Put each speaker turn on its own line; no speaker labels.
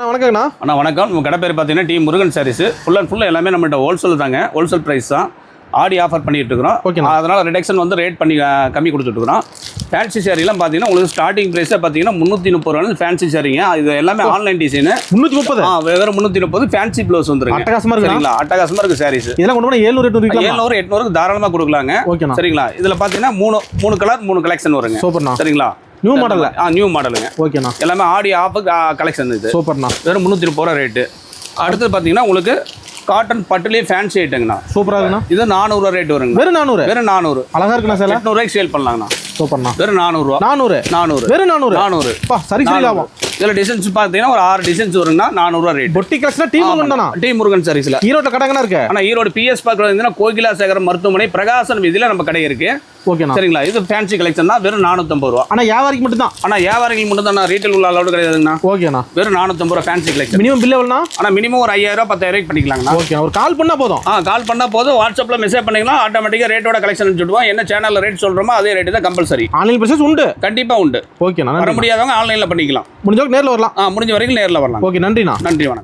வணக்கங்கண்ணா.
அண்ணா வணக்கம். உங்கள் கடை பேர் பார்த்தீங்கன்னா T Murugan saris. Full and full எல்லாமே நம்மகிட்ட ஹோல்சேல் தாங்க. ஹோல்சேல் ப்ரைஸ் தான். ஆடி ஆஃபர் பண்ணிட்டு இருக்கிறோம். அதனால் ரிடக்ஷன் வந்து ரேட் பண்ணி கம்மி கொடுத்துட்ருக்குறோம். ஃபேன்சி சாரீலாம் பார்த்தீங்கன்னா உங்களுக்கு ஸ்டார்டிங் ப்ரைஸே பார்த்தீங்கன்னா 330 ரூபா ஃபேன்சி சாரீங்க. இது எல்லாமே ஆன்லைன் டிசைனு.
330
வெறும் 330 ஃபேன்சி ப்ளவுஸ் வந்துருங்க. சரிங்களா? அட்டகாசமாக இருக்குது சாரீஸ்.
இதெல்லாம் கொண்டு போனால் 700
800 தாராளமாக கொடுக்கலாங்க. சரிங்களா? இதில் பார்த்தீங்கன்னா மூணு கலர் 3 கலெக்ஷன் வருங்க. சரிங்களா?
New model.
நியூ மாடலுங்க.
ஓகேண்ணா.
எல்லாமே ஆடி ஆஃப் கலெக்ஷன் இது.
சூப்பர்ண்ணா.
வெறும் 330 ரூபா ரேட்டு. அடுத்தது பார்த்தீங்கன்னா உங்களுக்கு காட்டன் பட்டுலேயே ஃபேன்சி ஐட்டங்கண்ணா.
சூப்பராக இருக்குண்ணா.
இது 400 ரேட் வருங்க.
வெறும்
400.
அழகா இருக்குண்ணா சார்.
800 ரூபாய்க்கு சேல் பண்ணலாங்கண்ணா.
சூப்பர்ண்ணா.
வெறும் 400 ரூபா.
400 வெறும் 400. சரி லாபம்.
இதில் டிசைன்ஸ் பார்த்தீங்கன்னா ஒரு 6 டிசைன்ஸ் வருங்கண்ணா. 400 ரூபா ரேட்.
பொட்டி கலெக்ஷன் டி முருகன் தானா?
டி முருகன் சாரீஸ்ல
ஈரோடு கடைங்கண்ணா இருக்கு.
ஆனால் ஈரோடு பிஎஸ் பார்க் இருந்தீங்கன்னா கோகிலா சேகரம் மருத்துவமனை பிரகாசன் வீதியில் நம்ம கடை இருக்கு.
ஓகேண்ணா.
சரிங்களா? இது ஃபேன்சி கலெக்ஷன் தான். வெறும் 450 ரூபா.
ஆனால் வியாபாரிக்கு மட்டும் தான்.
ஆனால் வியாபாரிகள் மட்டும் தான். ரீட்டைல் உள்ள அளவு கிடையாதுங்கண்ணா.
ஓகேண்ணா.
வெறும் 450 ரூபா ஃபேன்சி கலெக்ஷன்.
மினிமம் பில் எவ்வளோண்ணா?
ஆனால் மினிமம் ஒரு 5000 10,000 பண்ணிக்கலாங்கண்ணா.
ஓகே. ஒரு கால் பண்ணா போதும்.
கால் பண்ணால் போதும். வாட்ஸ்அப்பில் மெசேஜ் பண்ணிக்கலாம். ஆட்டோமேட்டிக்காக ரேட்டோட கலெக்ஷன் அனுப்பிச்சுடுவோம். என்ன சேனலில் ரேட் சொல்கிறோமோ அதே ரேட்டு தான் கம்பல்சரி.
ஆன்லைன் ப்ரைஸஸ் உண்டு.
கண்டிப்பாக உண்டு.
ஓகேண்ணா.
வர முடியாதவங்க ஆன்லைனில் பண்ணிக்கலாம்.
முடிஞ்சவங்க நேரில் வரலாம்.
முடிஞ்ச வரைக்கும் நேரில் வரலாம்.
ஓகே. நன்றிண்ணா.
நன்றி. வணக்கம்.